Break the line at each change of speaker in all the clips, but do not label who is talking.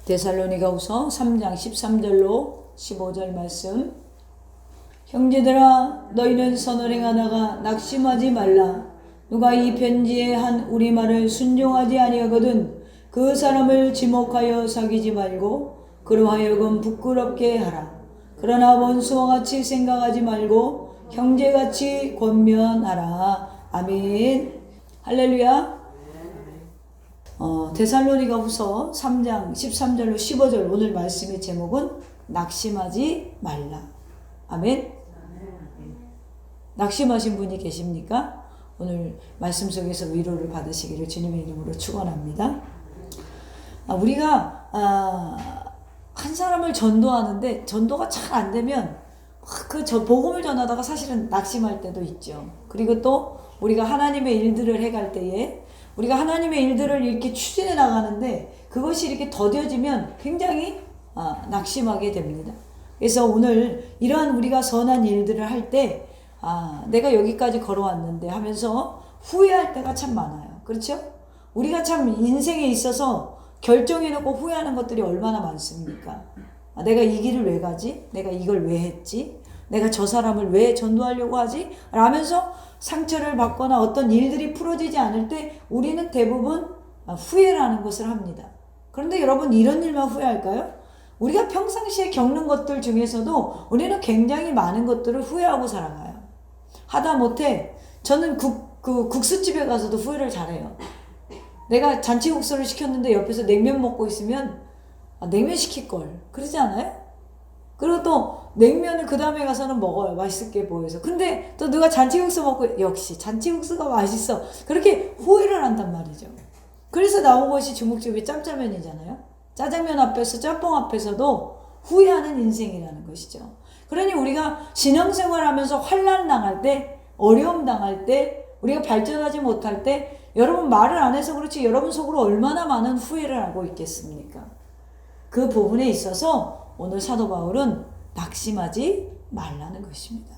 데살로니가후서 3장 13절로 15절 말씀. 형제들아, 너희는 선을 행하다가 낙심하지 말라. 누가 이 편지에 한 우리말을 순종하지 아니하거든 그 사람을 지목하여 사귀지 말고 그로 하여금 부끄럽게 하라. 그러나 원수와 같이 생각하지 말고 형제같이 권면하라. 아멘. 할렐루야. 데살로니가후서 3장 13절로 15절 오늘 말씀의 제목은 낙심하지 말라. 아멘. 낙심하신 분이 계십니까? 오늘 말씀 속에서 위로를 받으시기를 주님의 이름으로 축원합니다. 우리가 한 사람을 전도하는데 전도가 잘 안 되면 복음을 전하다가 사실은 낙심할 때도 있죠. 그리고 또 우리가 하나님의 일들을 해갈 때에 우리가 하나님의 일들을 이렇게 추진해 나가는데 그것이 이렇게 더뎌지면 굉장히 낙심하게 됩니다. 그래서 오늘 이러한 우리가 선한 일들을 할 때 내가 여기까지 걸어왔는데 하면서 후회할 때가 참 많아요. 그렇죠? 우리가 참 인생에 있어서 결정해놓고 후회하는 것들이 얼마나 많습니까? 내가 이 길을 왜 가지? 내가 이걸 왜 했지? 내가 저 사람을 왜 전도하려고 하지? 라면서 상처를 받거나 어떤 일들이 풀어지지 않을 때 우리는 대부분 후회라는 것을 합니다. 그런데 여러분, 이런 일만 후회할까요? 우리가 평상시에 겪는 것들 중에서도 우리는 굉장히 많은 것들을 후회하고 살아가요. 하다못해 저는 국수집에 가서도 후회를 잘해요. 내가 잔치국수를 시켰는데 옆에서 냉면 먹고 있으면 냉면 시킬걸 그러지 않아요? 그리고 또 냉면을 그 다음에 가서는 먹어요. 맛있게 보여서. 근데 또 누가 잔치국수 먹고 역시 잔치국수가 맛있어 그렇게 후회를 한단 말이죠. 그래서 나온 것이 중국집의 짬짜면이잖아요. 짜장면 앞에서 짬뽕 앞에서도 후회하는 인생이라는 것이죠. 그러니 우리가 신앙생활 하면서 환난 당할 때, 어려움 당할 때, 우리가 발전하지 못할 때 여러분 말을 안 해서 그렇지 여러분 속으로 얼마나 많은 후회를 하고 있겠습니까? 그 부분에 있어서 오늘 사도 바울은 낙심하지 말라는 것입니다.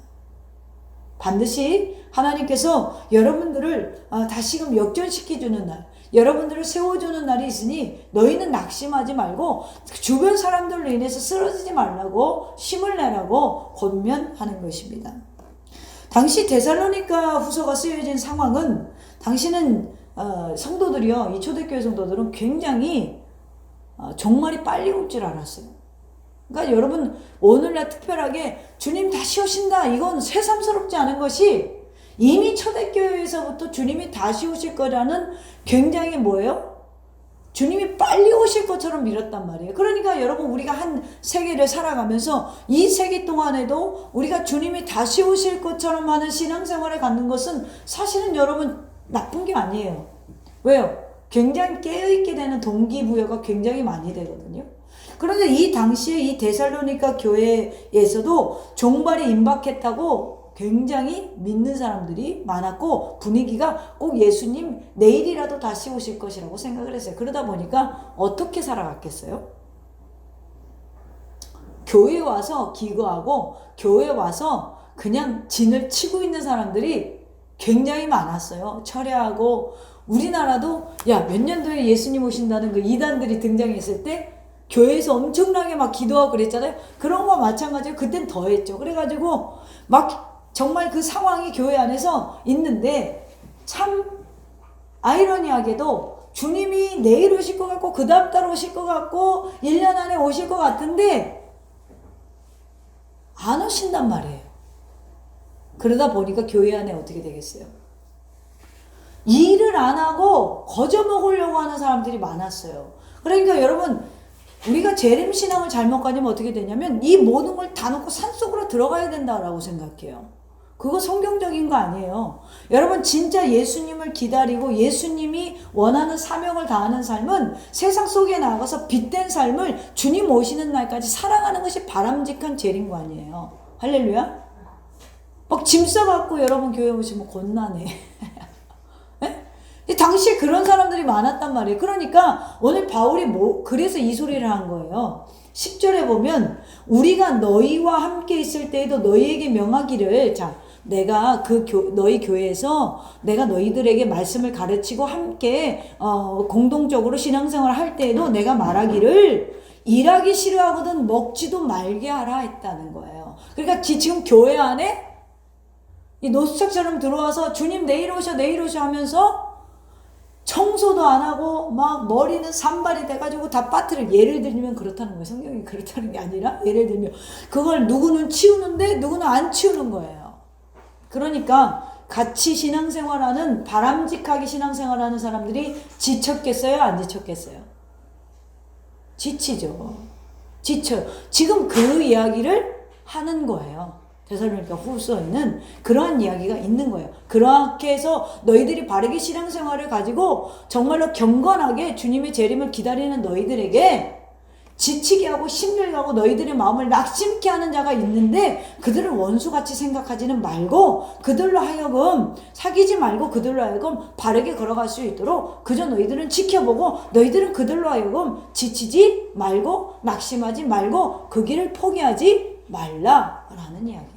반드시 하나님께서 여러분들을 다시금 역전시켜주는 날, 여러분들을 세워주는 날이 있으니 너희는 낙심하지 말고 주변 사람들로 인해서 쓰러지지 말라고 힘을 내라고 권면하는 것입니다. 당시 데살로니가 후서가 쓰여진 상황은 당시는 성도들이요, 이 초대교회 성도들은 굉장히 종말이 빨리 올 줄 알았어요. 그러니까 여러분, 오늘날 특별하게 주님 다시 오신다, 이건 새삼스럽지 않은 것이 이미 초대교회에서부터 주님이 다시 오실 거라는 굉장히 뭐예요? 주님이 빨리 오실 것처럼 믿었단 말이에요. 그러니까 여러분, 우리가 한 세기를 살아가면서 이 세기 동안에도 우리가 주님이 다시 오실 것처럼 하는 신앙생활을 갖는 것은 사실은 여러분 나쁜 게 아니에요. 왜요? 굉장히 깨어있게 되는 동기부여가 굉장히 많이 되거든요. 그런데 이 당시에 이 데살로니가 교회에서도 종말이 임박했다고 굉장히 믿는 사람들이 많았고 분위기가 꼭 예수님 내일이라도 다시 오실 것이라고 생각을 했어요. 그러다 보니까 어떻게 살아갔겠어요? 교회에 와서 기거하고 교회에 와서 그냥 진을 치고 있는 사람들이 굉장히 많았어요. 철회하고 우리나라도 몇 년도에 예수님 오신다는 그 이단들이 등장했을 때 교회에서 엄청나게 막 기도하고 그랬잖아요. 그런 거와 마찬가지로 그땐 더 했죠. 그래가지고 막 정말 그 상황이 교회 안에서 있는데 참 아이러니하게도 주님이 내일 오실 것 같고 그 다음 달 오실 것 같고 1년 안에 오실 것 같은데 안 오신단 말이에요. 그러다 보니까 교회 안에 어떻게 되겠어요? 일을 안 하고 거저 먹으려고 하는 사람들이 많았어요. 그러니까 여러분, 우리가 재림신앙을 잘못 가지면 어떻게 되냐면 이 모든 걸 다 놓고 산속으로 들어가야 된다라고 생각해요. 그거 성경적인 거 아니에요. 여러분, 진짜 예수님을 기다리고 예수님이 원하는 사명을 다하는 삶은 세상 속에 나가서 빛된 삶을 주님 오시는 날까지 살아가는 것이 바람직한 재림관이에요. 할렐루야. 막 짐 싸갖고 여러분 교회 오시면 곤란해. 당시에 그런 사람들이 많았단 말이에요. 그러니까 오늘 바울이 그래서 이 소리를 한 거예요. 10절에 보면 우리가 너희와 함께 있을 때에도 너희에게 명하기를 내가 너희 교회에서 내가 너희들에게 말씀을 가르치고 함께 공동적으로 신앙생활을 할 때에도 내가 말하기를 일하기 싫어하거든 먹지도 말게 하라 했다는 거예요. 그러니까 지금 교회 안에 이 노숙자처럼 들어와서 주님 내일 오셔 하면서 청소도 안 하고 막 머리는 산발이 돼가지고 다 빠뜨려. 예를 들면 그렇다는 거예요. 성경이 그렇다는 게 아니라 예를 들면 그걸 누구는 치우는데 누구는 안 치우는 거예요. 그러니까 같이 신앙생활하는 바람직하게 신앙생활하는 사람들이 지쳤겠어요? 안 지쳤겠어요? 지치죠. 지쳐요. 지금 그 이야기를 하는 거예요. 데살로니가 후서에는 그러한 이야기가 있는 거예요. 그렇게 해서 너희들이 바르게 신앙생활을 가지고 정말로 경건하게 주님의 재림을 기다리는 너희들에게 지치게 하고 힘들게 하고 너희들의 마음을 낙심케 하는 자가 있는데 그들을 원수같이 생각하지는 말고 그들로 하여금 사귀지 말고 그들로 하여금 바르게 걸어갈 수 있도록 그저 너희들은 지켜보고 너희들은 그들로 하여금 지치지 말고 낙심하지 말고 그 길을 포기하지 말라라는 이야기예요.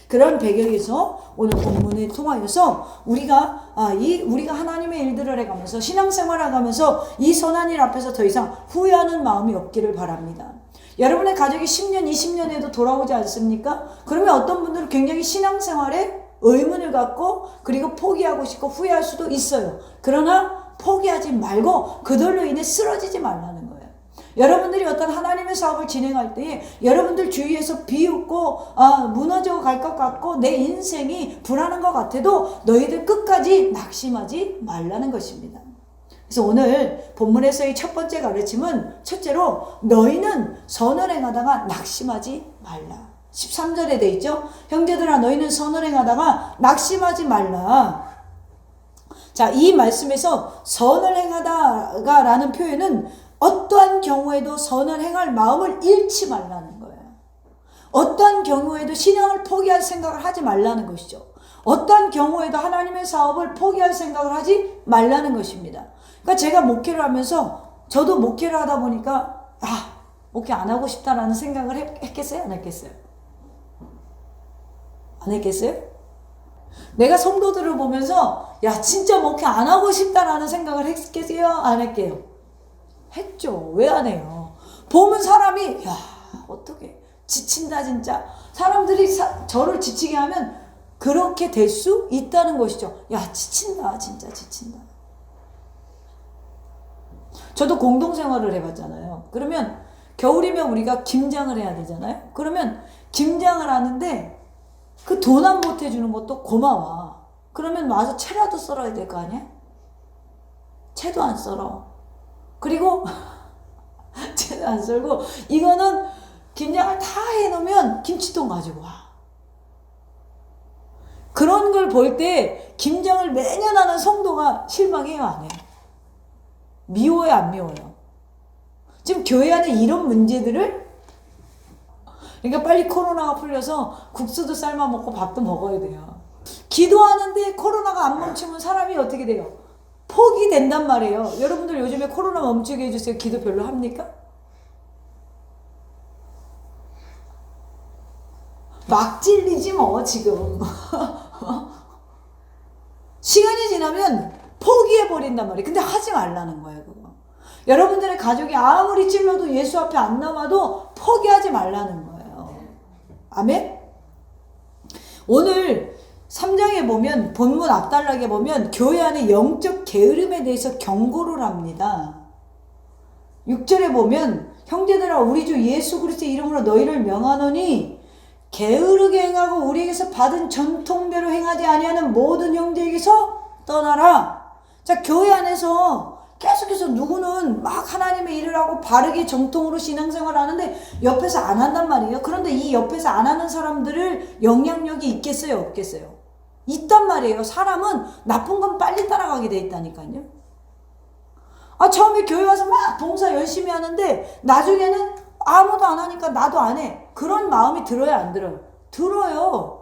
그런 배경에서 오늘 본문을 통하여서 우리가 하나님의 일들을 해가면서 신앙생활을 해가면서 이 선한 일 앞에서 더 이상 후회하는 마음이 없기를 바랍니다. 여러분의 가족이 10년, 20년에도 돌아오지 않습니까? 그러면 어떤 분들은 굉장히 신앙생활에 의문을 갖고 그리고 포기하고 싶고 후회할 수도 있어요. 그러나 포기하지 말고 그들로 인해 쓰러지지 말라는 거예요. 여러분들이 어떤 하나님의 사업을 진행할 때에 여러분들 주위에서 비웃고 무너져 갈 것 같고 내 인생이 불안한 것 같아도 너희들 끝까지 낙심하지 말라는 것입니다. 그래서 오늘 본문에서의 첫 번째 가르침은 첫째로 너희는 선을 행하다가 낙심하지 말라. 13절에 돼 있죠. 형제들아 너희는 선을 행하다가 낙심하지 말라. 자, 이 말씀에서 선을 행하다가 라는 표현은 어떠한 경우에도 선을 행할 마음을 잃지 말라는 거예요. 어떠한 경우에도 신앙을 포기할 생각을 하지 말라는 것이죠. 어떠한 경우에도 하나님의 사업을 포기할 생각을 하지 말라는 것입니다. 그러니까 제가 목회를 하면서 저도 목회를 하다 보니까 목회 안 하고 싶다라는 생각을 했겠어요? 안 했겠어요? 안 했겠어요? 내가 성도들을 보면서 진짜 목회 안 하고 싶다라는 생각을 했겠어요? 안 했게요? 했죠. 왜 안 해요? 보면 사람이 어떻게 지친다 진짜. 사람들이 저를 지치게 하면 그렇게 될 수 있다는 것이죠. 지친다 진짜 지친다. 저도 공동생활을 해봤잖아요. 그러면 겨울이면 우리가 김장을 해야 되잖아요. 그러면 김장을 하는데 그 돈 안 보태주는 것도 고마워. 그러면 와서 채라도 썰어야 될 거 아니야? 채도 안 썰어. 그리고 채도 안 썰고 이거는 김장을 다 해놓으면 김치통 가지고 와. 그런 걸 볼 때 김장을 매년 하는 성도가 실망해요, 안 해요? 미워요, 안 미워요? 지금 교회 안에 이런 문제들을 그러니까 빨리 코로나가 풀려서 국수도 삶아 먹고 밥도 먹어야 돼요. 기도하는데 코로나가 안 멈추면 사람이 어떻게 돼요? 포기된단 말이에요. 여러분들 요즘에 코로나 멈추게 해주세요. 기도 별로 합니까? 막 찔리지 뭐 지금. 시간이 지나면 포기해버린단 말이에요. 근데 하지 말라는 거예요. 그거. 여러분들의 가족이 아무리 찔러도 예수 앞에 안 남아도 포기하지 말라는 거예요. 아멘? 오늘 3장에 보면 본문 앞단락에 보면 교회 안의 영적 게으름에 대해서 경고를 합니다. 6절에 보면 형제들아 우리 주 예수 그리스도의 이름으로 너희를 명하노니 게으르게 행하고 우리에게서 받은 전통대로 행하지 아니하는 모든 형제에게서 떠나라. 자, 교회 안에서 계속해서 누구는 막 하나님의 일을 하고 바르게 정통으로 신앙생활을 하는데 옆에서 안 한단 말이에요. 그런데 이 옆에서 안 하는 사람들을 영향력이 있겠어요? 없겠어요? 있단 말이에요. 사람은 나쁜 건 빨리 따라가게 돼 있다니까요. 처음에 교회 와서 막 봉사 열심히 하는데 나중에는 아무도 안 하니까 나도 안 해. 그런 마음이 들어요, 안 들어요? 들어요.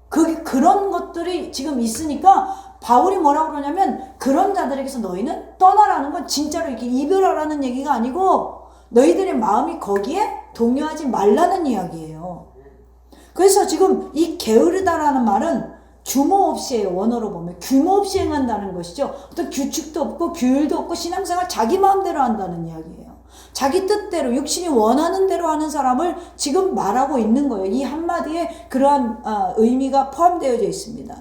그런 것들이 지금 있으니까 바울이 뭐라고 그러냐면 그런 자들에게서 너희는 떠나라는 건 진짜로 이렇게 이별하라는 얘기가 아니고 너희들의 마음이 거기에 동요하지 말라는 이야기예요. 그래서 지금 이 게으르다라는 말은 규모 없이예요. 원어로 보면 규모 없이 행한다는 것이죠. 어떤 규칙도 없고 규율도 없고 신앙생활 자기 마음대로 한다는 이야기예요. 자기 뜻대로 육신이 원하는 대로 하는 사람을 지금 말하고 있는 거예요. 이 한마디에 그러한 의미가 포함되어져 있습니다.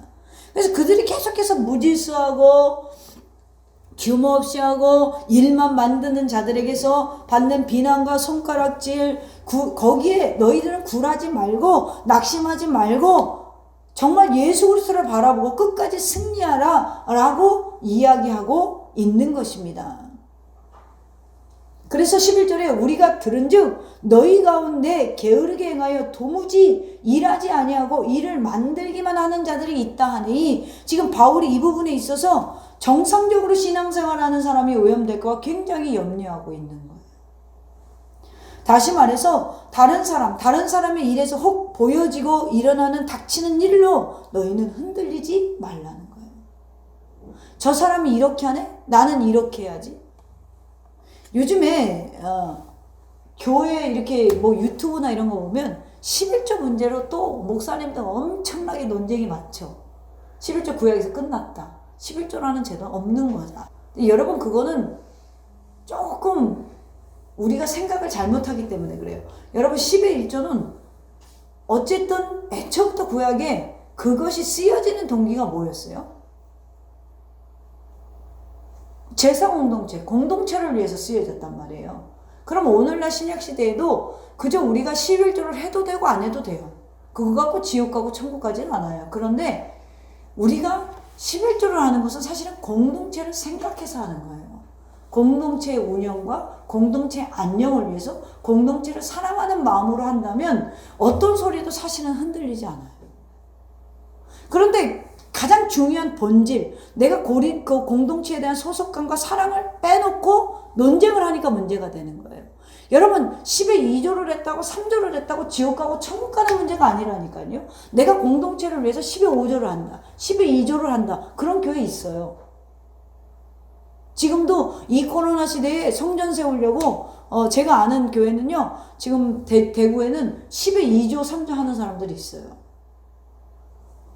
그래서 그들이 계속해서 무질서하고 규모 없이 하고 일만 만드는 자들에게서 받는 비난과 손가락질, 거기에 너희들은 굴하지 말고 낙심하지 말고 정말 예수 그리스도를 바라보고 끝까지 승리하라 라고 이야기하고 있는 것입니다. 그래서 11절에 우리가 들은즉 너희 가운데 게으르게 행하여 도무지 일하지 아니하고 일을 만들기만 하는 자들이 있다 하니, 지금 바울이 이 부분에 있어서 정상적으로 신앙생활하는 사람이 오염될까 굉장히 염려하고 있는 거예요. 다시 말해서 다른 사람의 일에서 혹 보여지고 일어나는 닥치는 일로 너희는 흔들리지 말라는 거예요. 저 사람이 이렇게 하네? 나는 이렇게 해야지. 요즘에 교회 이렇게 뭐 유튜브나 이런 거 보면 11조 문제로 또 목사님들 엄청나게 논쟁이 많죠. 11조 구약에서 끝났다. 11조라는 제도는 없는 거다. 여러분, 그거는 조금 우리가 생각을 잘못하기 때문에 그래요. 여러분, 10의 1조는 어쨌든 애초부터 구약에 그것이 쓰여지는 동기가 뭐였어요? 제사 공동체를 위해서 쓰여졌단 말이에요. 그럼 오늘날 신약시대에도 그저 우리가 11조를 해도 되고 안 해도 돼요. 그거 갖고 지옥 가고 천국 가지는 않아요. 그런데 우리가 11조를 하는 것은 사실은 공동체를 생각해서 하는 거예요. 공동체의 운영과 공동체의 안녕을 위해서 공동체를 사랑하는 마음으로 한다면 어떤 소리도 사실은 흔들리지 않아요. 그런데 가장 중요한 본질, 내가 그 공동체에 대한 소속감과 사랑을 빼놓고 논쟁을 하니까 문제가 되는 거예요. 여러분, 10에 2조를 했다고 3조를 했다고 지옥 가고 천국 가는 문제가 아니라니까요. 내가 공동체를 위해서 10에 5조를 한다, 10에 2조를 한다, 그런 교회 있어요. 지금도 이 코로나 시대에 성전 세우려고 제가 아는 교회는요, 지금 대구에는 10에 2조 3조 하는 사람들이 있어요.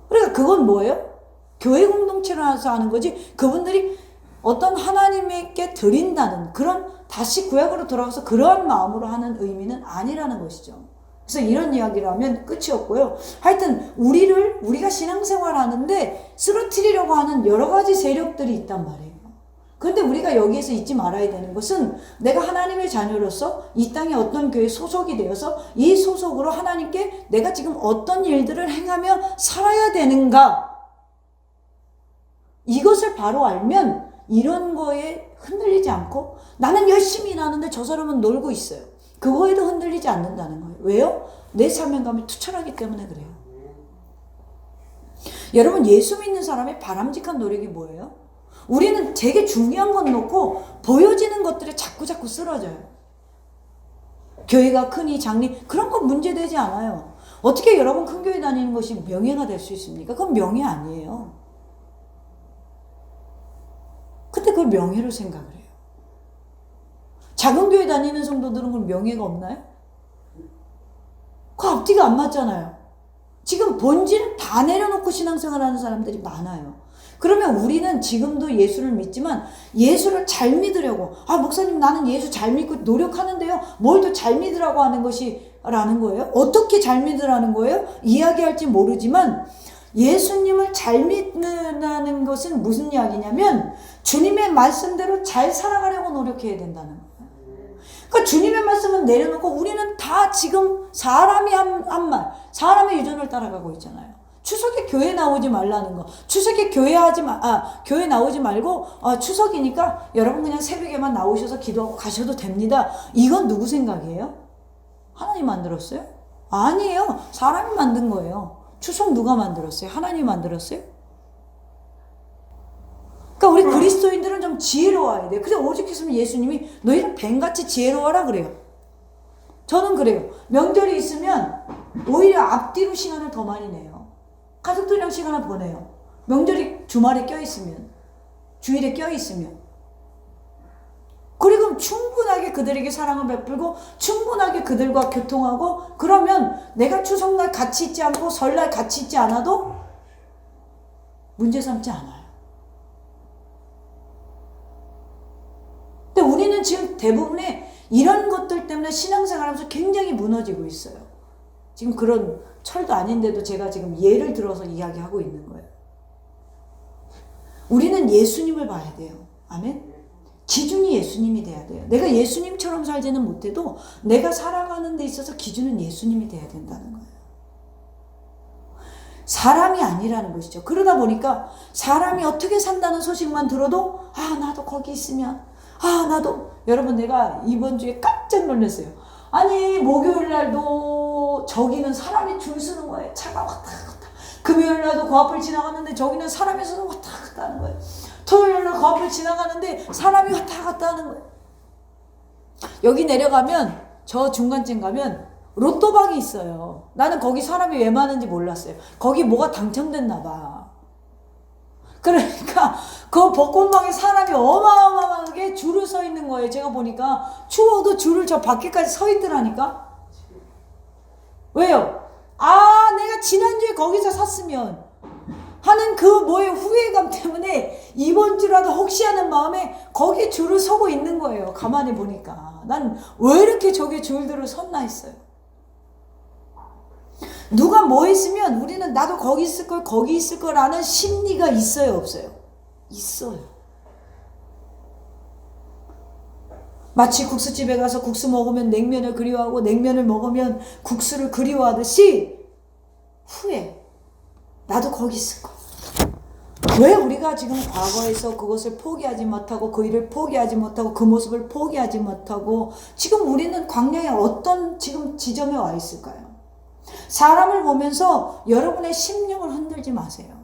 그러니까 그건 뭐예요? 교회 공동체를 하는 거지, 그분들이 어떤 하나님께 드린다는 그런, 다시 구약으로 돌아가서 그러한 마음으로 하는 의미는 아니라는 것이죠. 그래서 이런 이야기를 하면 끝이 없고요. 하여튼 우리가 신앙생활 하는데 쓰러뜨리려고 하는 여러 가지 세력들이 있단 말이에요. 그런데 우리가 여기에서 잊지 말아야 되는 것은, 내가 하나님의 자녀로서 이 땅에 어떤 교회에 소속이 되어서 이 소속으로 하나님께 내가 지금 어떤 일들을 행하며 살아야 되는가, 이것을 바로 알면 이런 거에 흔들리지 않고, 나는 열심히 일하는데 저 사람은 놀고 있어요, 그거에도 흔들리지 않는다는 거예요. 왜요? 내 사명감이 투철하기 때문에 그래요. 여러분, 예수 믿는 사람의 바람직한 노력이 뭐예요? 우리는 되게 중요한 건 놓고 보여지는 것들에 자꾸 쓰러져요. 교회가 크니 작니 그런 거 문제되지 않아요. 어떻게 여러분 큰 교회 다니는 것이 명예가 될 수 있습니까? 그건 명예 아니에요. 근데 그걸 명예로 생각을 해요. 작은 교회 다니는 성도들은 그럼 명예가 없나요? 그 앞뒤가 안 맞잖아요. 지금 본질을 다 내려놓고 신앙생활하는 사람들이 많아요. 그러면 우리는 지금도 예수를 믿지만 예수를 잘 믿으려고, 목사님 나는 예수 잘 믿고 노력하는데요, 뭘 더 잘 믿으라고 하는 것이라는 거예요? 어떻게 잘 믿으라는 거예요? 이야기할지 모르지만 예수님을 잘 믿는다는 것은 무슨 이야기냐면 주님의 말씀대로 잘 살아가려고 노력해야 된다는 거예요. 그러니까 주님의 말씀은 내려놓고 우리는 다 지금 사람이 한 말, 사람의 유전을 따라가고 있잖아요. 추석에 교회 나오지 말라는 거. 추석에 교회 나오지 말고, 추석이니까 여러분 그냥 새벽에만 나오셔서 기도하고 가셔도 됩니다. 이건 누구 생각이에요? 하나님 만들었어요? 아니에요. 사람이 만든 거예요. 추석 누가 만들었어요? 하나님 만들었어요? 그러니까 우리 그리스도인들은 좀 지혜로워야 돼요. 그래서 오죽했으면 예수님이 너희는 뱀같이 지혜로워라 그래요. 저는 그래요. 명절이 있으면 오히려 앞뒤로 시간을 더 많이 내요. 가족들이랑 시간을 보내요. 명절이 주말에 껴있으면, 주일에 껴있으면. 그리고 충분하게 충분하게 그들에게 사랑을 베풀고 충분하게 그들과 교통하고 그러면 내가 추석날 같이 있지 않고 설날 같이 있지 않아도 문제 삼지 않아요. 근데 우리는 지금 대부분의 이런 것들 때문에 신앙생활하면서 굉장히 무너지고 있어요. 지금 그런 철도 아닌데도 제가 지금 예를 들어서 이야기하고 있는 거예요. 우리는 예수님을 봐야 돼요. 아멘? 기준이 예수님이 돼야 돼요. 내가 예수님처럼 살지는 못해도 내가 살아가는 데 있어서 기준은 예수님이 돼야 된다는 거예요. 사람이 아니라는 것이죠. 그러다 보니까 사람이 어떻게 산다는 소식만 들어도 나도 거기 있으면 나도 여러분 내가 이번 주에 깜짝 놀랐어요. 아니 목요일 날도 저기는 사람이 줄 서는 거예요. 차가 왔다 갔다. 금요일 날도 그 앞을 지나갔는데 저기는 사람이 서서 왔다 갔다 하는 거예요. 토요일 날 그 앞을 지나가는데 사람이 왔다 갔다 하는 거예요. 여기 내려가면 저 중간쯤 가면 로또방이 있어요. 나는 거기 사람이 왜 많은지 몰랐어요. 거기 뭐가 당첨됐나 봐. 그러니까 그 복권방에 사람이 어마어마하게 줄을 서 있는 거예요. 제가 보니까 추워도 줄을 저 밖에까지 서 있더라니까. 왜요? 내가 지난주에 거기서 샀으면 하는 그 후회감 때문에 이번 주라도 혹시 하는 마음에 거기 줄을 서고 있는 거예요. 가만히 보니까 난 왜 이렇게 저기 줄들을 섰나 했어요. 누가 뭐 했으면 우리는 나도 거기 있을 걸 거기 있을 거라는 심리가 있어요, 없어요? 있어요. 마치 국수집에 가서 국수 먹으면 냉면을 그리워하고 냉면을 먹으면 국수를 그리워하듯이 후회. 나도 거기 있을 거. 왜 우리가 지금 과거에서 그것을 포기하지 못하고 그 일을 포기하지 못하고 그 모습을 포기하지 못하고 지금 우리는 광야의 어떤 지금 지점에 와 있을까요? 사람을 보면서 여러분의 심령을 흔들지 마세요.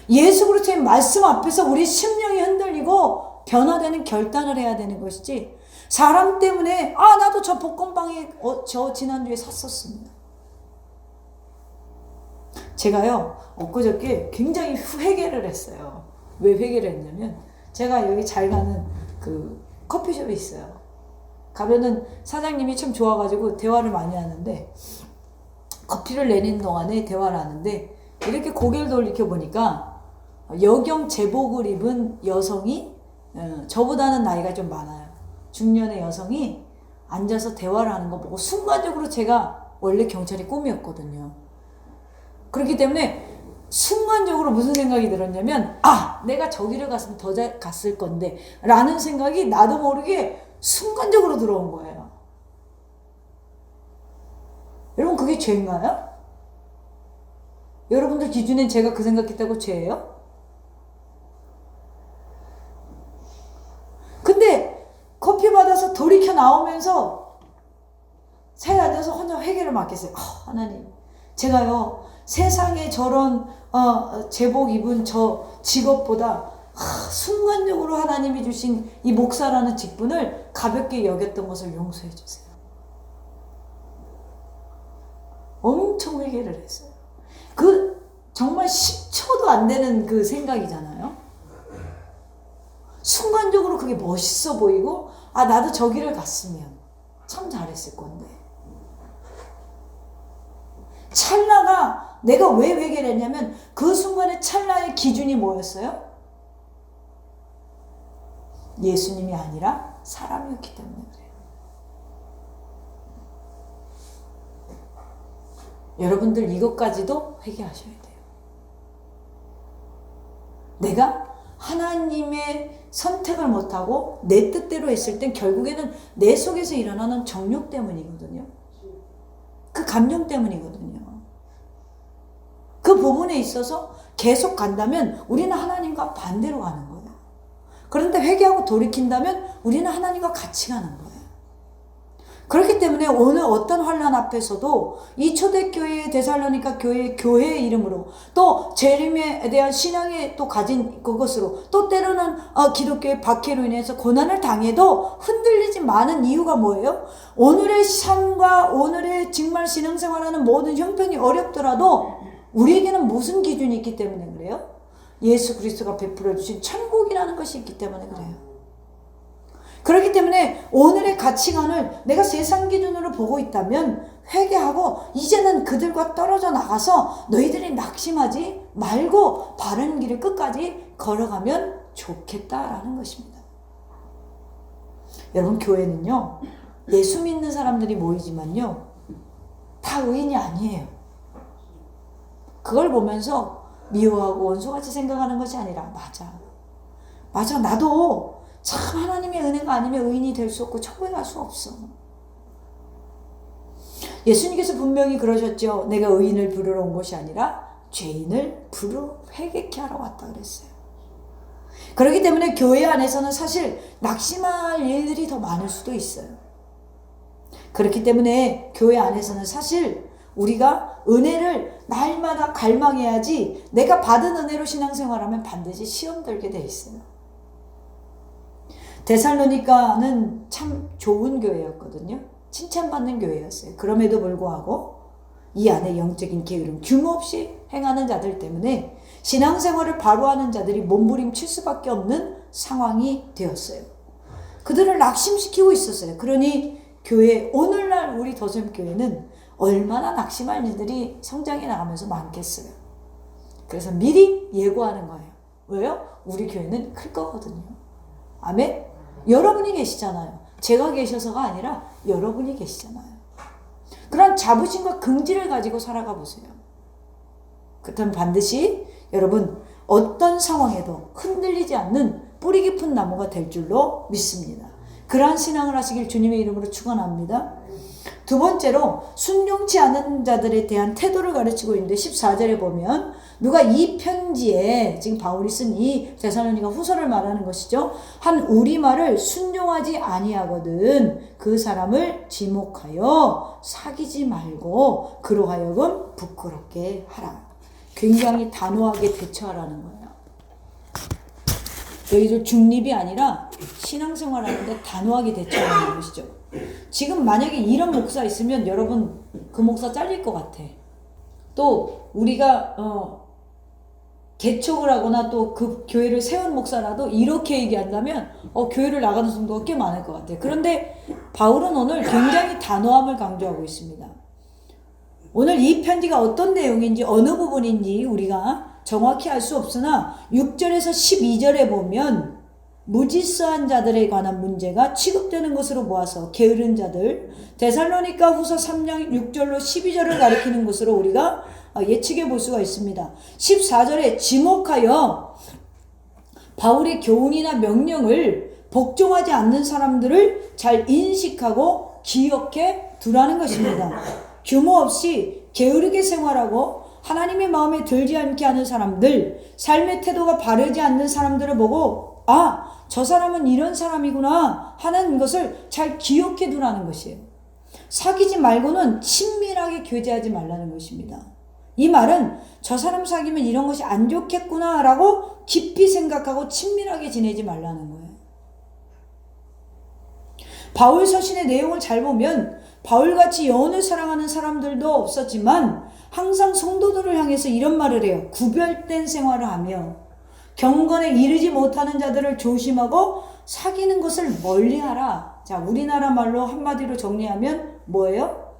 예수 그리스도의 말씀 앞에서 우리 심령이 흔들리고 변화되는 결단을 해야 되는 것이지 사람 때문에 나도 저 복권방에 저 지난주에 샀었습니다. 제가요 엊그저께 굉장히 회개를 했어요. 왜 회개를 했냐면 제가 여기 잘 가는 그 커피숍이 있어요. 가면은 사장님이 참 좋아가지고 대화를 많이 하는데 커피를 내리는 동안에 대화를 하는데 이렇게 고개를 돌이켜 보니까 여경 제복을 입은 여성이 저보다는 나이가 좀 많아요. 중년의 여성이 앉아서 대화를 하는 거 보고 순간적으로 제가 원래 경찰이 꿈이었거든요. 그렇기 때문에 순간적으로 무슨 생각이 들었냐면 내가 저기를 갔으면 더 잘 갔을 건데 라는 생각이 나도 모르게 순간적으로 들어온 거예요. 여러분 그게 죄인가요? 여러분들 기준엔 제가 그 생각했다고 죄예요? 근데 커피 받아서 돌이켜 나오면서 자리에 앉아서 혼자 회개를 맡겼어요. 하나님 제가요 세상에 저런 제복 입은 저 직업보다 순간적으로 하나님이 주신 이 목사라는 직분을 가볍게 여겼던 것을 용서해 주세요. 엄청 회개를 했어요. 정말 10초도 안 되는 그 생각이잖아요. 순간적으로 그게 멋있어 보이고 나도 저기를 갔으면 참 잘했을 건데. 찰나가 내가 왜 회개를 했냐면 그 순간에 찰나의 기준이 뭐였어요? 예수님이 아니라 사람이었기 때문에 그래요. 여러분들 이것까지도 회개하셔야 돼요. 내가 하나님의 선택을 못하고 내 뜻대로 했을 땐 결국에는 내 속에서 일어나는 정욕 때문이거든요. 그 감정 때문이거든요. 그 부분에 있어서 계속 간다면 우리는 하나님과 반대로 가는 거예요. 그런데 회개하고 돌이킨다면 우리는 하나님과 같이 가는 거예요. 그렇기 때문에 오늘 어떤 환난 앞에서도 이 초대교회의 데살로니가 교회의 이름으로 또 재림에 대한 신앙에 또 가진 그것으로 또 때로는 기독교의 박해로 인해서 고난을 당해도 흔들리지 않은 이유가 뭐예요? 오늘의 삶과 오늘의 정말 신앙생활하는 모든 형편이 어렵더라도 우리에게는 무슨 기준이 있기 때문에 그래요? 예수 그리스도가 베풀어 주신 천국이라는 것이 있기 때문에 그래요. 그렇기 때문에 오늘의 가치관을 내가 세상 기준으로 보고 있다면 회개하고 이제는 그들과 떨어져 나가서 너희들이 낙심하지 말고 바른 길을 끝까지 걸어가면 좋겠다라는 것입니다. 여러분, 교회는요, 예수 믿는 사람들이 모이지만요, 다 의인이 아니에요. 그걸 보면서 미워하고 원수같이 생각하는 것이 아니라 맞아, 나도 참 하나님의 은혜가 아니면 의인이 될 수 없고 천국에 갈 수 없어. 예수님께서 분명히 그러셨죠. 내가 의인을 부르러 온 것이 아니라 죄인을 부르러 회개케 하러 왔다 그랬어요. 그렇기 때문에 교회 안에서는 사실 낙심할 일들이 더 많을 수도 있어요. 그렇기 때문에 교회 안에서는 사실 우리가 은혜를 날마다 갈망해야지, 내가 받은 은혜로 신앙생활하면 반드시 시험 들게 돼 있어요. 데살로니가는 참 좋은 교회였거든요. 칭찬받는 교회였어요. 그럼에도 불구하고 이 안에 영적인 게으름, 규모 없이 행하는 자들 때문에 신앙생활을 바로 하는 자들이 몸부림칠 수밖에 없는 상황이 되었어요. 그들을 낙심시키고 있었어요. 그러니 교회, 오늘날 우리 더샘교회는 얼마나 낙심할 일들이 성장해 나가면서 많겠어요. 그래서 미리 예고하는 거예요. 왜요? 우리 교회는 클 거거든요. 아멘? 여러분이 계시잖아요. 제가 계셔서가 아니라 여러분이 계시잖아요. 그런 자부심과 긍지를 가지고 살아가 보세요. 그렇다면 반드시 여러분 어떤 상황에도 흔들리지 않는 뿌리 깊은 나무가 될 줄로 믿습니다. 그러한 신앙을 하시길 주님의 이름으로 축원합니다. 두 번째로 순종치 않은 자들에 대한 태도를 가르치고 있는데 14절에 보면 누가 이 편지에, 지금 바울이 쓴 이 데살로니가 후서를 말하는 것이죠. 한 우리말을 순종하지 아니하거든 그 사람을 지목하여 사귀지 말고 그로 하여금 부끄럽게 하라. 굉장히 단호하게 대처하라는 거예요. 너희들 중립이 아니라 신앙생활 하는데 단호하게 대처하는 것이죠. 지금 만약에 이런 목사 있으면 여러분 그 목사 잘릴 것 같아. 또 우리가 개척을 하거나 또 그 교회를 세운 목사라도 이렇게 얘기한다면 교회를 나가는 성도가 꽤 많을 것 같아. 그런데 바울은 오늘 굉장히 단호함을 강조하고 있습니다. 오늘 이 편지가 어떤 내용인지 어느 부분인지 우리가 정확히 알 수 없으나 6절에서 12절에 보면 무질서한 자들에 관한 문제가 취급되는 것으로 보아서 게으른 자들, 데살로니가 후서 3장 6절로 12절을 가리키는 것으로 우리가 예측해 볼 수가 있습니다. 14절에 지목하여 바울의 교훈이나 명령을 복종하지 않는 사람들을 잘 인식하고 기억해 두라는 것입니다. 규모 없이 게으르게 생활하고 하나님의 마음에 들지 않게 하는 사람들, 삶의 태도가 바르지 않는 사람들을 보고 저 사람은 이런 사람이구나 하는 것을 잘 기억해 두라는 것이에요. 사귀지 말고는 친밀하게 교제하지 말라는 것입니다. 이 말은 저 사람 사귀면 이런 것이 안 좋겠구나 라고 깊이 생각하고 친밀하게 지내지 말라는 거예요. 바울 서신의 내용을 잘 보면 바울같이 영혼을 사랑하는 사람들도 없었지만 항상 성도들을 향해서 이런 말을 해요. 구별된 생활을 하며 경건에 이르지 못하는 자들을 조심하고 사귀는 것을 멀리하라. 자, 우리나라 말로 한마디로 정리하면 뭐예요?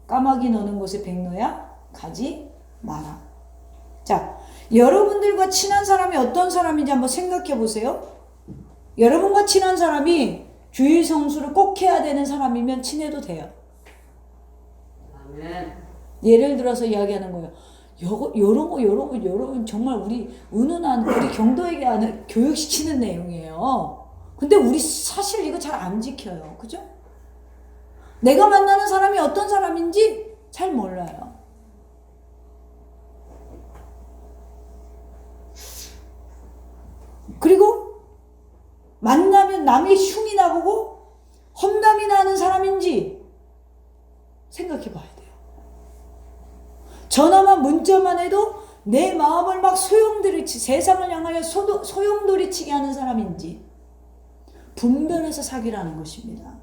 까마귀 노는 곳에 백로야 가지 마라. 자, 여러분들과 친한 사람이 어떤 사람인지 한번 생각해 보세요. 여러분과 친한 사람이 주일 성수를 꼭 해야 되는 사람이면 친해도 돼요.
아멘.
예를 들어서 이야기하는 거예요. 여러분 정말 우리 은은한 우리 경도에게 하는 교육시키는 내용이에요. 근데 우리 사실 이거 잘 안 지켜요. 그죠? 내가 만나는 사람이 어떤 사람인지 잘 몰라요. 그리고 만나면 남이 흉이 나보고 험담이 나는 사람인지 생각해 봐야 돼요. 전화만 문자만 해도 내 마음을 막 소용돌이치게, 세상을 향하여 소용돌이치게 하는 사람인지 분별해서 사귀라는 것입니다.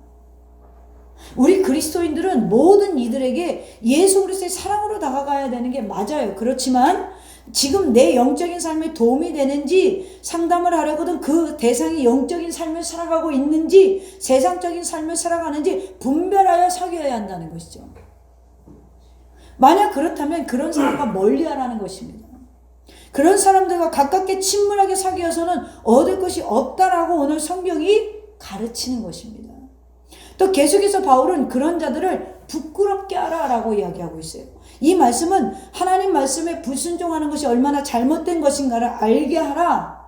우리 그리스도인들은 모든 이들에게 예수 그리스도의 사랑으로 다가가야 되는 게 맞아요. 그렇지만 지금 내 영적인 삶에 도움이 되는지 상담을 하려거든 그 대상이 영적인 삶을 살아가고 있는지 세상적인 삶을 살아가는지 분별하여 사귀어야 한다는 것이죠. 만약 그렇다면 그런 사람과 멀리하라는 것입니다. 그런 사람들과 가깝게 친밀하게 사귀어서는 얻을 것이 없다라고 오늘 성경이 가르치는 것입니다. 또 계속해서 바울은 그런 자들을 부끄럽게 하라라고 이야기하고 있어요. 이 말씀은 하나님 말씀에 불순종하는 것이 얼마나 잘못된 것인가를 알게 하라.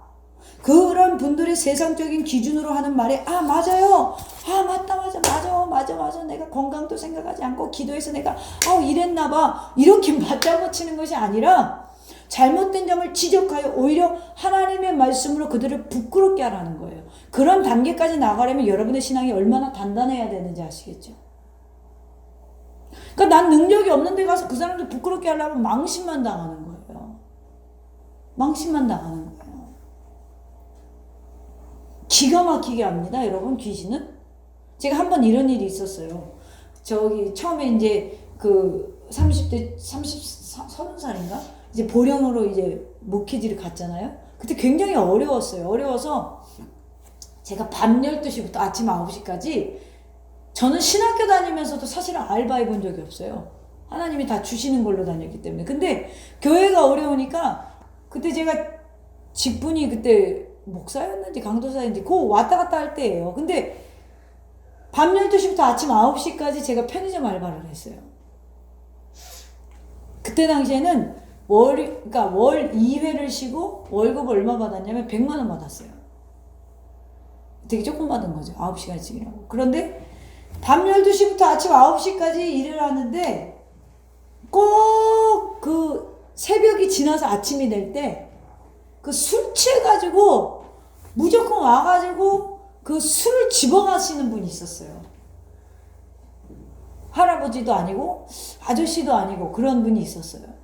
그런 분들의 세상적인 기준으로 하는 말에 맞아요. 맞아. 내가 건강도 생각하지 않고 기도해서 내가 이랬나 봐. 이렇게 맞장구 치는 것이 아니라 잘못된 점을 지적하여 오히려 하나님의 말씀으로 그들을 부끄럽게 하라는 거예요. 그런 단계까지 나가려면 여러분의 신앙이 얼마나 단단해야 되는지 아시겠죠? 그러니까 난 능력이 없는 데 가서 그 사람들 부끄럽게 하려면 망신만 당하는 거예요. 망신만 당하는 거예요. 기가 막히게 합니다, 여러분, 귀신은. 제가 한번 이런 일이 있었어요. 처음에 이제 30대, 30살인가? 이제 보령으로 이제 목회지를 갔잖아요. 그때 굉장히 어려웠어요. 어려워서 제가 밤 12시부터 아침 9시까지 저는 신학교 다니면서도 사실은 알바해 본 적이 없어요. 하나님이 다 주시는 걸로 다녔기 때문에. 근데 교회가 어려우니까 그때 제가 직분이 그때 목사였는지 강도사였는지 그거 왔다 갔다 할 때예요. 근데 밤 12시부터 아침 9시까지 제가 편의점 알바를 했어요. 그때 당시에는 월 2회를 쉬고 월급 얼마 받았냐면 100만 원 받았어요. 되게 조금 받은 거죠. 9시간씩이라고. 그런데 밤 12시부터 아침 9시까지 일을 하는데 꼭 그 새벽이 지나서 아침이 될 때 그 술 취해가지고 무조건 와가지고 그 술을 집어가시는 분이 있었어요. 할아버지도 아니고 아저씨도 아니고 그런 분이 있었어요.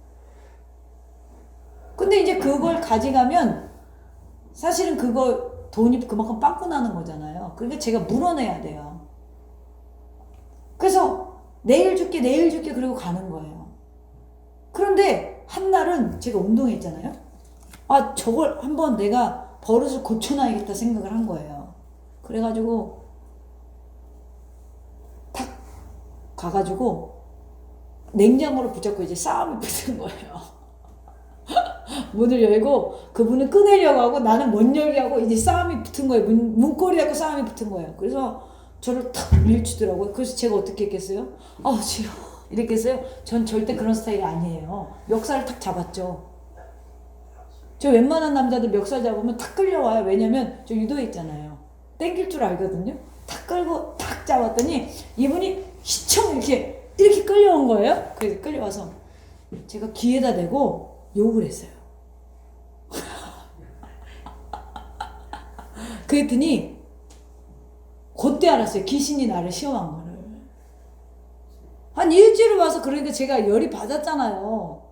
근데 이제 그걸 가져가면 사실은 그거 돈이 그만큼 빵꾸 나는 거잖아요. 그러니까 제가 물어내야 돼요. 그래서 내일 줄게 그러고 가는 거예요. 그런데 한날은 제가 운동했잖아요. 저걸 한번 내가 버릇을 고쳐놔야겠다 생각을 한 거예요. 그래가지고 탁 가가지고 냉장고를 붙잡고 이제 싸움이 붙은 거예요. 문을 열고 그분은 꺼내려고 하고 나는 못 열게 하고 이제 싸움이 붙은 거예요. 문고리하고 싸움이 붙은 거예요. 그래서 저를 탁 밀치더라고요. 그래서 제가 어떻게 했겠어요? 지금 이렇게 했어요. 전 절대 그런 스타일이 아니에요. 멱살을 탁 잡았죠. 저 웬만한 남자들 멱살 잡으면 탁 끌려와요. 왜냐면 저 유도에 있잖아요. 땡길 줄 알거든요. 탁 끌고 탁 잡았더니 이분이 희청 이렇게 끌려온 거예요. 그래서 끌려와서 제가 귀에다 대고 욕을 했어요. 그랬더니 그때 알았어요. 귀신이 나를 시험한 거를. 한 일주일 와서 그러니까 제가 열이 받았잖아요.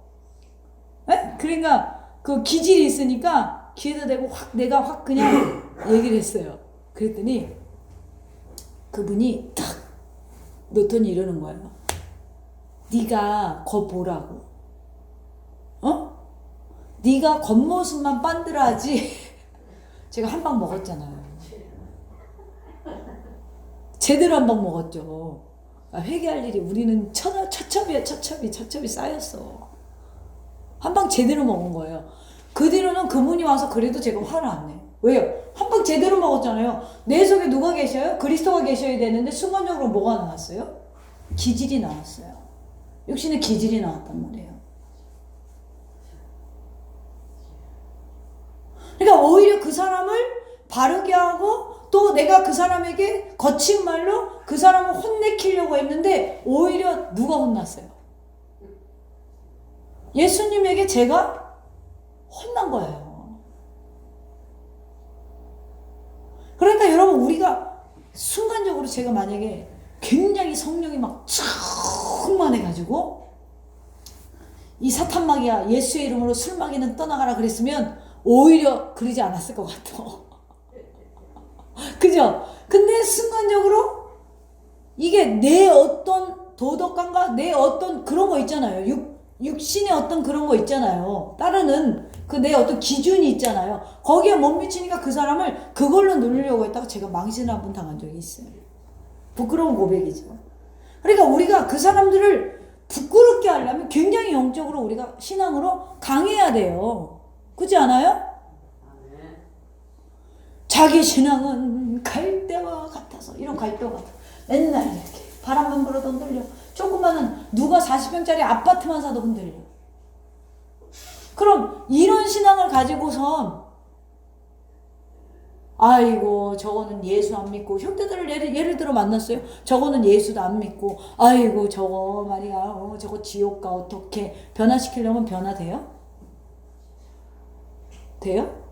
에? 그러니까 그 기질이 있으니까 귀에다 대고 내가 확 그냥 얘기를 했어요. 그랬더니 그분이 탁 놓더니 이러는 거예요. 네가 거 보라고. 네가 겉모습만 빤들하지. 제가 한 방 먹었잖아요. 제대로 한 방 먹었죠. 회개할 일이 우리는 처첩이 쌓였어. 한 방 제대로 먹은 거예요. 그 뒤로는 그분이 와서 그래도 제가 화를 안 내요. 왜요? 한 방 제대로 먹었잖아요. 내 속에 누가 계셔요? 그리스도가 계셔야 되는데 순간적으로 뭐가 나왔어요? 기질이 나왔어요. 육신의 기질이 나왔단 말이에요. 그러니까 오히려 그 사람을 바르게 하고 또 내가 그 사람에게 거친 말로 그 사람을 혼내키려고 했는데 오히려 누가 혼났어요? 예수님에게 제가 혼난 거예요. 그러니까 여러분 우리가 순간적으로 제가 만약에 굉장히 성령이 막 충만해가지고 이 사탄마귀야 예수의 이름으로 술마귀는 떠나가라 그랬으면 오히려 그러지 않았을 것 같아. 그죠? 근데 순간적으로 이게 내 어떤 도덕관과 내 어떤 그런 거 있잖아요. 육신의 어떤 그런 거 있잖아요. 따르는 그 내 어떤 기준이 있잖아요. 거기에 못 미치니까 그 사람을 그걸로 누리려고 했다가 제가 망신을 한 번 당한 적이 있어요. 부끄러운 고백이죠. 그러니까 우리가 그 사람들을 부끄럽게 하려면 굉장히 영적으로 우리가 신앙으로 강해야 돼요. 그렇지 않아요? 자기 신앙은 갈대와 같아서, 이런 갈대와 같아. 맨날 이렇게 바람만 불어도 흔들려. 조그마한 누가 40평짜리 아파트만 사도 흔들려. 그럼 이런 신앙을 가지고선 아이고 저거는 예수 안 믿고, 형제들을 예를 들어 만났어요. 저거는 예수도 안 믿고, 아이고 저거 말이야 저거 지옥 가. 어떻게 변화시키려면 변화돼요? 돼요?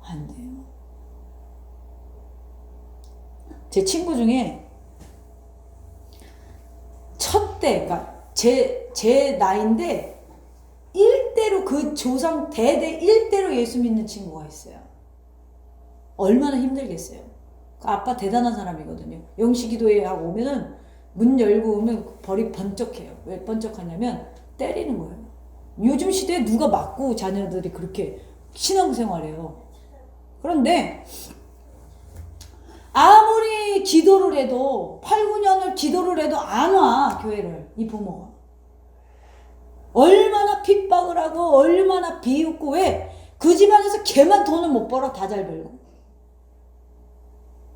안 돼요. 제 친구 중에 그러니까 제 나이인데 1대로 그 조상 대대 1대로 예수 믿는 친구가 있어요. 얼마나 힘들겠어요. 그 아빠 대단한 사람이거든요. 영시기도회 하고 오면은 문 열고 오면 벌이 번쩍해요. 왜 번쩍하냐면 때리는 거예요. 요즘 시대에 누가 맞고 자녀들이 그렇게 신앙생활해요. 그런데 아무리 기도를 해도 8, 9년을 기도를 해도 안 와, 교회를. 이 부모가 얼마나 핍박을 하고 얼마나 비웃고. 왜? 그 집안에서 걔만 돈을 못 벌어. 다 잘 벌고.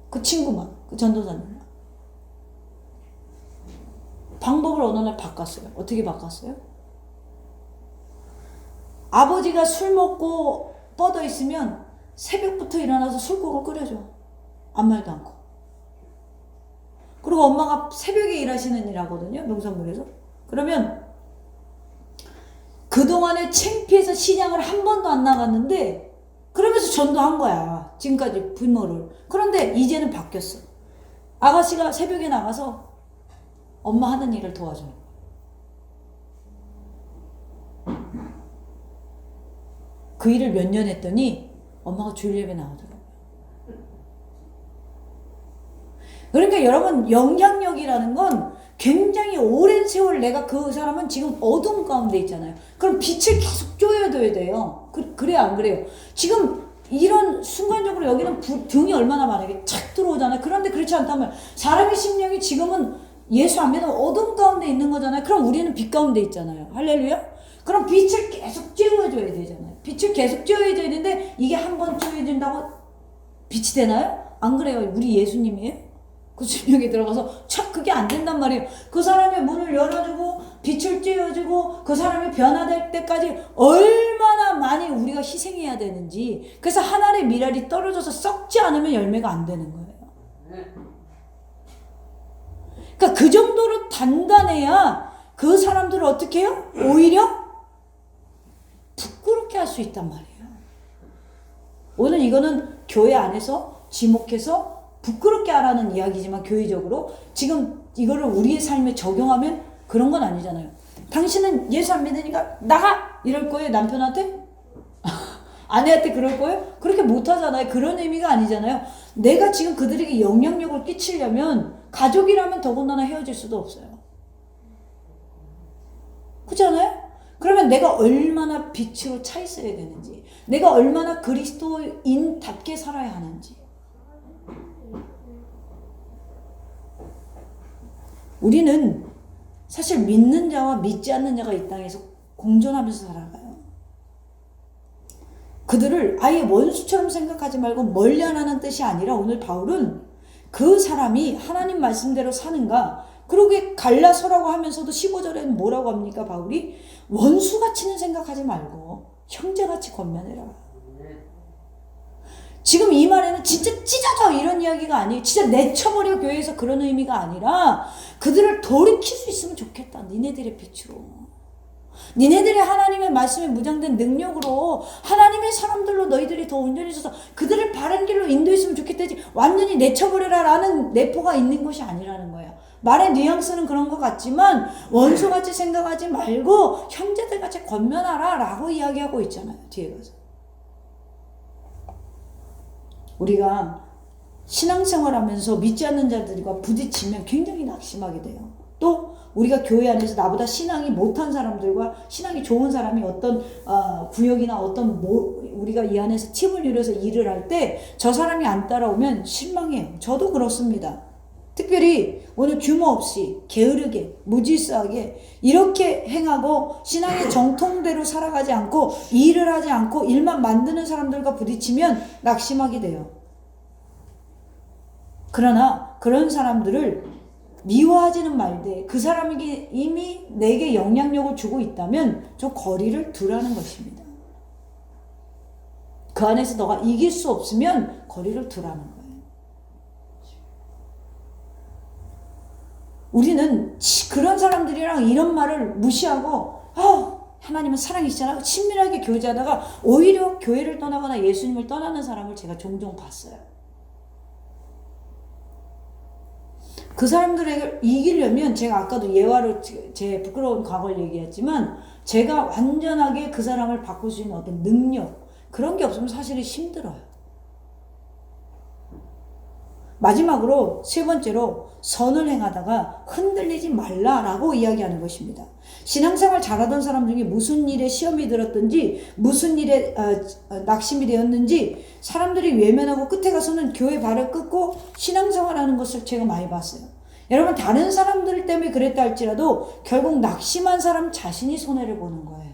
그 친구만, 그 전도사님만. 방법을 어느 날 바꿨어요. 어떻게 바꿨어요? 아버지가 술 먹고 뻗어 있으면 새벽부터 일어나서 술국을 끓여줘. 아무 말도 않고. 그리고 엄마가 새벽에 일하시는 일 하거든요. 농산물에서. 그러면 그동안에 창피해서 시장을 한 번도 안 나갔는데 그러면서 전도한 거야. 지금까지 부모를. 그런데 이제는 바뀌었어. 아가씨가 새벽에 나가서 엄마 하는 일을 도와줘요. 그 일을 몇 년 했더니 엄마가 주일 예배 나오더라고요. 그러니까 여러분, 영향력이라는 건 굉장히 오랜 세월 내가 그 사람은 지금 어둠 가운데 있잖아요. 그럼 빛을 계속 쪼여둬야 돼요. 그래야 안 그래요? 지금 이런 순간적으로 여기는 등이 얼마나 많아요. 착 들어오잖아요. 그런데 그렇지 않다면 사람의 심령이 지금은 예수 안 믿으면 어둠 가운데 있는 거잖아요. 그럼 우리는 빛 가운데 있잖아요. 할렐루야? 그럼 빛을 계속 쬐어줘야 되잖아요. 빛을 계속 쬐어줘야 되는데 이게 한 번 쬐어진다고 빛이 되나요? 안 그래요. 우리 예수님이에요. 그 심령에 들어가서 착 그게 안 된단 말이에요. 그 사람의 문을 열어주고 빛을 쬐어주고 그 사람이 변화될 때까지 얼마나 많이 우리가 희생해야 되는지. 그래서 한 알의 밀알이 떨어져서 썩지 않으면 열매가 안 되는 거예요. 그러니까 그 정도로 단단해야 그 사람들을 어떻게 해요? 오히려 부끄럽게 할 수 있단 말이에요. 오늘 이거는 교회 안에서 지목해서 부끄럽게 하라는 이야기지만 교회적으로 지금 이거를 우리의 삶에 적용하면 그런 건 아니잖아요. 당신은 예수 안 믿으니까 나가! 이럴 거예요, 남편한테? 아내한테 그럴 거예요? 그렇게 못하잖아요. 그런 의미가 아니잖아요. 내가 지금 그들에게 영향력을 끼치려면 가족이라면 더군다나 헤어질 수도 없어요. 그렇지 않아요? 그러면 내가 얼마나 빛으로 차 있어야 되는지, 내가 얼마나 그리스도인답게 살아야 하는지. 우리는 사실 믿는 자와 믿지 않는 자가 이 땅에서 공존하면서 살아가요. 그들을 아예 원수처럼 생각하지 말고 멀리하라는 뜻이 아니라 오늘 바울은 그 사람이 하나님 말씀대로 사는가, 그러게 갈라서라고 하면서도 15절에는 뭐라고 합니까? 바울이 원수같이는 생각하지 말고 형제같이 권면해라. 지금 이 말에는 진짜 찢어져 이런 이야기가 아니에요. 진짜 내쳐버려 교회에서 그런 의미가 아니라 그들을 돌이킬 수 있으면 좋겠다. 니네들의 빛으로. 니네들의 하나님의 말씀에 무장된 능력으로 하나님의 사람들로 너희들이 더 온전해져서 그들을 바른 길로 인도했으면 좋겠다지, 완전히 내쳐버려라 라는 내포가 있는 것이 아니라는 거예요. 말의 뉘앙스는 그런 것 같지만 원수같이 생각하지 말고 형제들같이 권면하라 라고 이야기하고 있잖아요. 뒤에 가서. 우리가 신앙생활하면서 믿지 않는 자들과 부딪히면 굉장히 낙심하게 돼요. 또 우리가 교회 안에서 나보다 신앙이 못한 사람들과 신앙이 좋은 사람이 어떤 구역이나 어떤 우리가 이 안에서 팀을 이뤄서 일을 할 때 저 사람이 안 따라오면 실망해요. 저도 그렇습니다. 특별히 오늘 규모 없이 게으르게 무질서하게 이렇게 행하고 신앙의 정통대로 살아가지 않고 일을 하지 않고 일만 만드는 사람들과 부딪히면 낙심하게 돼요. 그러나 그런 사람들을 미워하지는 말되 그 사람에게 이미 내게 영향력을 주고 있다면 좀 거리를 두라는 것입니다. 그 안에서 너가 이길 수 없으면 거리를 두라는 거예요. 우리는 그런 사람들이랑 이런 말을 무시하고 하나님은 사랑이시잖아 친밀하게 교제하다가 오히려 교회를 떠나거나 예수님을 떠나는 사람을 제가 종종 봤어요. 그 사람들을 이기려면 제가 아까도 예화로 제 부끄러운 과거를 얘기했지만 제가 완전하게 그 사람을 바꿀 수 있는 어떤 능력 그런 게 없으면 사실은 힘들어요. 마지막으로 세 번째로 선을 행하다가 흔들리지 말라라고 이야기하는 것입니다. 신앙생활 잘하던 사람 중에 무슨 일에 시험이 들었든지 무슨 일에 낙심이 되었는지 사람들이 외면하고 끝에 가서는 교회 발을 끊고 신앙생활하는 것을 제가 많이 봤어요. 여러분 다른 사람들 때문에 그랬다 할지라도 결국 낙심한 사람 자신이 손해를 보는 거예요.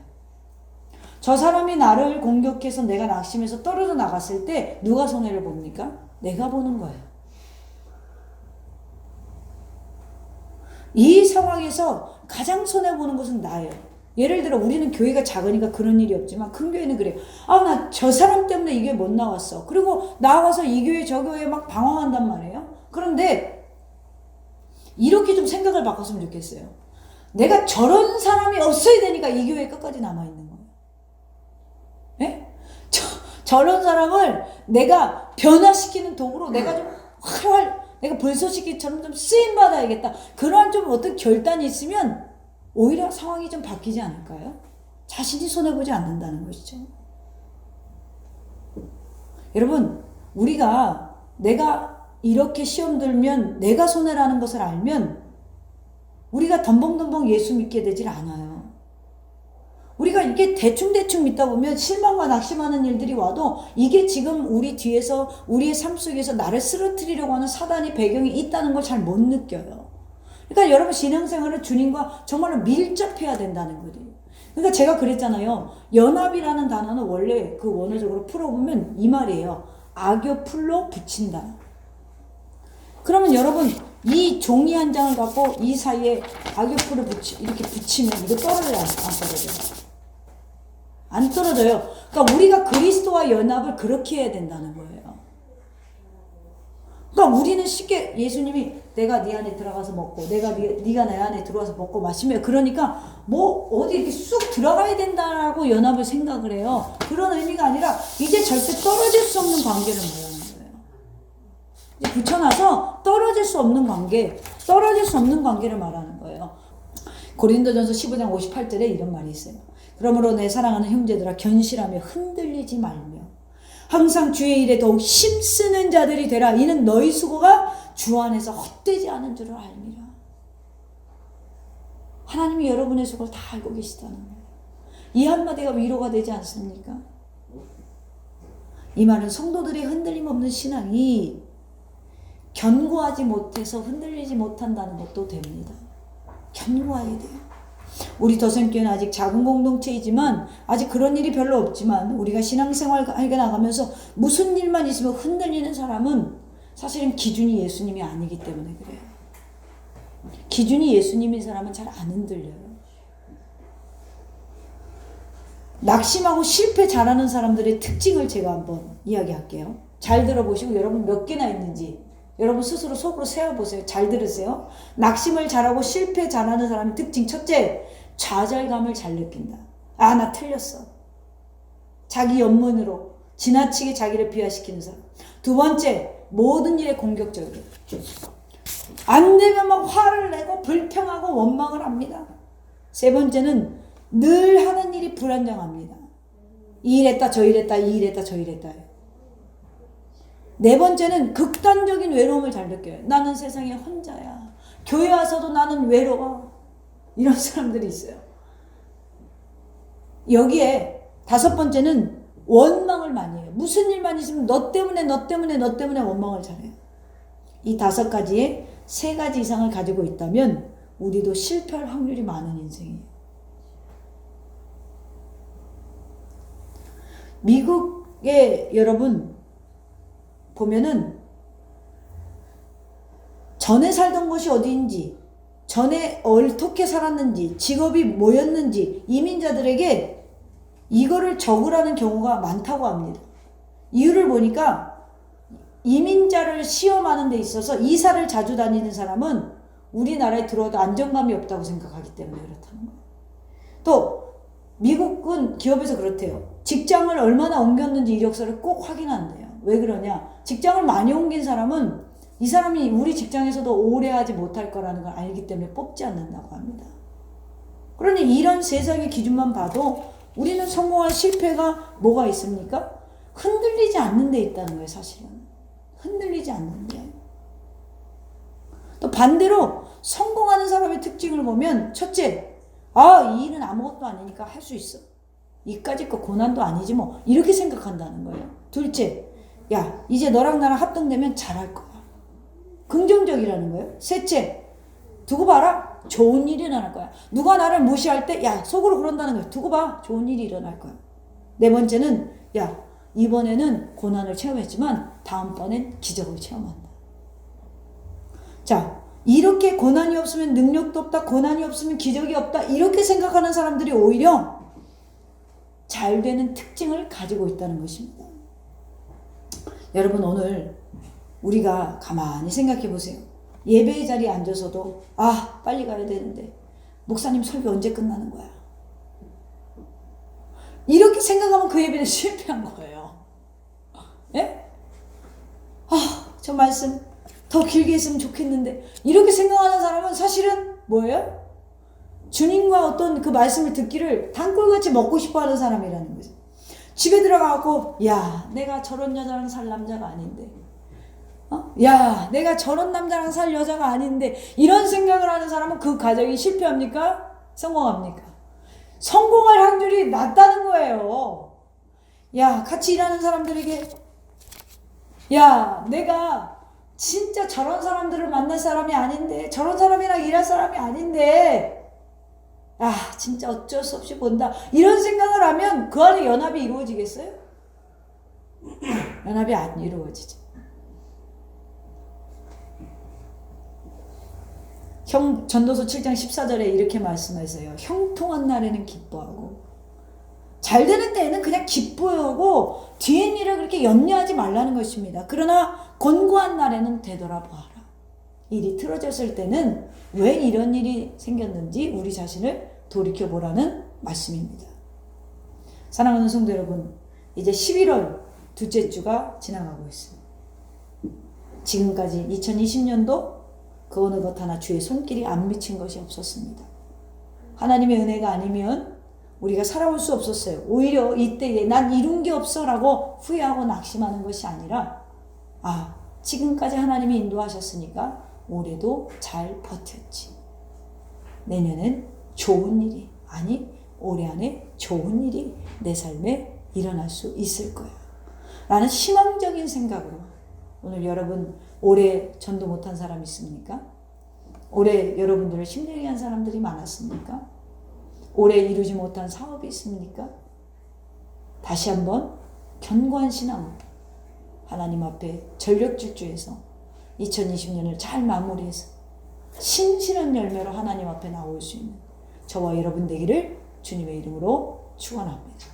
저 사람이 나를 공격해서 내가 낙심해서 떨어져 나갔을 때 누가 손해를 봅니까? 내가 보는 거예요. 이 상황에서 가장 손해보는 것은 나예요. 예를 들어 우리는 교회가 작으니까 그런 일이 없지만 큰 교회는 그래요. 나 저 사람 때문에 이 교회 못 나왔어. 그리고 나와서 이 교회 저 교회에 막 방황한단 말이에요. 그런데 이렇게 좀 생각을 바꿨으면 좋겠어요. 내가 저런 사람이 없어야 되니까 이 교회에 끝까지 남아있는 거예요. 예? 저런 사람을 내가 변화시키는 도구로 내가 좀 활활 내가 불쏘시개처럼 좀 쓰임받아야겠다. 그러한 좀 어떤 결단이 있으면 오히려 상황이 좀 바뀌지 않을까요? 자신이 손해보지 않는다는 것이죠. 여러분 우리가 내가 이렇게 시험 들면 내가 손해라는 것을 알면 우리가 덤벙덤벙 예수 믿게 되질 않아요. 우리가 이게 대충대충 믿다 보면 실망과 낙심하는 일들이 와도 이게 지금 우리 뒤에서 우리의 삶 속에서 나를 쓰러뜨리려고 하는 사단의 배경이 있다는 걸 잘 못 느껴요. 그러니까 여러분 신앙생활은 주님과 정말로 밀접해야 된다는 거예요. 그러니까 제가 그랬잖아요. 연합이라는 단어는 원래 그 원어적으로 풀어보면 이 말이에요. 악교 풀로 붙인다. 그러면 여러분 이 종이 한 장을 갖고 이 사이에 악교 풀을 이렇게 붙이면 이거 떨어져요? 안 떨어져요? 안 떨어져요. 그러니까 우리가 그리스도와 연합을 그렇게 해야 된다는 거예요. 그러니까 우리는 쉽게 예수님이 내가 네 안에 들어가서 먹고 네가 내 안에 들어와서 먹고 마시면 그러니까 뭐 어디 이렇게 쑥 들어가야 된다라고 연합을 생각을 해요. 그런 의미가 아니라 이제 절대 떨어질 수 없는 관계를 말하는 거예요. 이제 붙여놔서 떨어질 수 없는 관계를 말하는 거예요. 고린도전서 15장 58절에 이런 말이 있어요. 그러므로 내 사랑하는 형제들아 견실하며 흔들리지 말며 항상 주의 일에 더욱 힘쓰는 자들이 되라. 이는 너희 수고가 주 안에서 헛되지 않은 줄을 알미라. 하나님이 여러분의 수고를 다 알고 계시다는 거예요. 이 한마디가 위로가 되지 않습니까? 이 말은 성도들의 흔들림 없는 신앙이 견고하지 못해서 흔들리지 못한다는 것도 됩니다. 견고해야 돼요. 우리 더샘교회는 아직 작은 공동체이지만 아직 그런 일이 별로 없지만 우리가 신앙생활에 나가면서 무슨 일만 있으면 흔들리는 사람은 사실은 기준이 예수님이 아니기 때문에 그래요. 기준이 예수님인 사람은 잘 안 흔들려요. 낙심하고 실패 잘하는 사람들의 특징을 제가 한번 이야기할게요. 잘 들어보시고 여러분 몇 개나 있는지 여러분 스스로 속으로 세어보세요. 잘 들으세요. 낙심을 잘하고 실패 잘하는 사람의 특징 첫째, 좌절감을 잘 느낀다. 나 틀렸어. 자기 연문으로 지나치게 자기를 비하시키는 사람. 두 번째, 모든 일에 공격적이에요. 안 되면 막 화를 내고 불평하고 원망을 합니다. 세 번째는 늘 하는 일이 불안정합니다. 이 일했다 저 일했다 이 일했다 저 일했다. 네 번째는 극단적인 외로움을 잘 느껴요. 나는 세상에 혼자야. 교회 와서도 나는 외로워. 이런 사람들이 있어요. 여기에 5번째는 원망을 많이 해요. 무슨 일만 있으면 너 때문에 원망을 잘해요. 이 5가지에 3가지 이상을 가지고 있다면 우리도 실패할 확률이 많은 인생이에요. 미국에 여러분 보면은 전에 살던 곳이 어디인지, 전에 어떻게 살았는지, 직업이 뭐였는지 이민자들에게 이거를 적으라는 경우가 많다고 합니다. 이유를 보니까 이민자를 시험하는 데 있어서 이사를 자주 다니는 사람은 우리나라에 들어와도 안정감이 없다고 생각하기 때문에 그렇다는 거예요. 또 미국은 기업에서 그렇대요. 직장을 얼마나 옮겼는지 이력서를 꼭 확인한대요. 왜 그러냐? 직장을 많이 옮긴 사람은 이 사람이 우리 직장에서도 오래 하지 못할 거라는 걸 알기 때문에 뽑지 않는다고 합니다. 그러니 이런 세상의 기준만 봐도 우리는 성공할 실패가 뭐가 있습니까? 흔들리지 않는 데 있다는 거예요, 사실은. 흔들리지 않는 데. 또 반대로 성공하는 사람의 특징을 보면 첫째, 이 일은 아무것도 아니니까 할 수 있어. 이까짓 거 고난도 아니지 뭐. 이렇게 생각한다는 거예요. 둘째, 야, 이제 너랑 나랑 합동되면 잘할 거야. 긍정적이라는 거예요. 셋째, 두고 봐라. 좋은 일이 일어날 거야. 누가 나를 무시할 때, 야, 속으로 그런다는 거야. 두고 봐. 좋은 일이 일어날 거야. 네 번째는, 야, 이번에는 고난을 체험했지만 다음번엔 기적을 체험한다. 자, 이렇게 고난이 없으면 능력도 없다. 고난이 없으면 기적이 없다. 이렇게 생각하는 사람들이 오히려 잘 되는 특징을 가지고 있다는 것입니다. 여러분, 오늘 우리가 가만히 생각해 보세요. 예배의 자리에 앉아서도 빨리 가야 되는데 목사님 설교 언제 끝나는 거야? 이렇게 생각하면 그 예배는 실패한 거예요. 예? 저 말씀 더 길게 했으면 좋겠는데 이렇게 생각하는 사람은 사실은 뭐예요? 주님과 어떤 그 말씀을 듣기를 단꿀같이 먹고 싶어하는 사람이라는 거죠. 집에 들어가고 야, 내가 저런 여자랑 살 남자가 아닌데, 야, 내가 저런 남자랑 살 여자가 아닌데, 이런 생각을 하는 사람은 그 가정이 실패합니까? 성공합니까? 성공할 확률이 낮다는 거예요. 야, 같이 일하는 사람들에게, 야, 내가 진짜 저런 사람들을 만날 사람이 아닌데, 저런 사람이랑 일할 사람이 아닌데, 진짜 어쩔 수 없이 본다. 이런 생각을 하면 그 안에 연합이 이루어지겠어요? 연합이 안 이루어지죠. 전도서 7장 14절에 이렇게 말씀하세요. 형통한 날에는 기뻐하고, 잘 되는 때에는 그냥 기뻐하고 뒤에 일을 그렇게 염려하지 말라는 것입니다. 그러나 곤고한 날에는 되돌아보아라. 일이 틀어졌을 때는 왜 이런 일이 생겼는지 우리 자신을 돌이켜보라는 말씀입니다. 사랑하는 성도 여러분, 이제 11월 둘째 주가 지나가고 있습니다. 지금까지 2020년도 그 어느 것 하나 주의 손길이 안 미친 것이 없었습니다. 하나님의 은혜가 아니면 우리가 살아올 수 없었어요. 오히려 이때에 난 이룬 게 없어 라고 후회하고 낙심하는 것이 아니라 지금까지 하나님이 인도하셨으니까 올해도 잘 버텼지. 내년엔 좋은 일이, 올해 안에 좋은 일이 내 삶에 일어날 수 있을 거야 라는 희망적인 생각으로 오늘 여러분, 올해 전도 못한 사람 있습니까? 올해 여러분들을 힘들게 한 사람들이 많았습니까? 올해 이루지 못한 사업이 있습니까? 다시 한번 견고한 신앙, 하나님 앞에 전력 질주해서 2020년을 잘 마무리해서 신실한 열매로 하나님 앞에 나올 수 있는 저와 여러분 되기를 주님의 이름으로 축원합니다.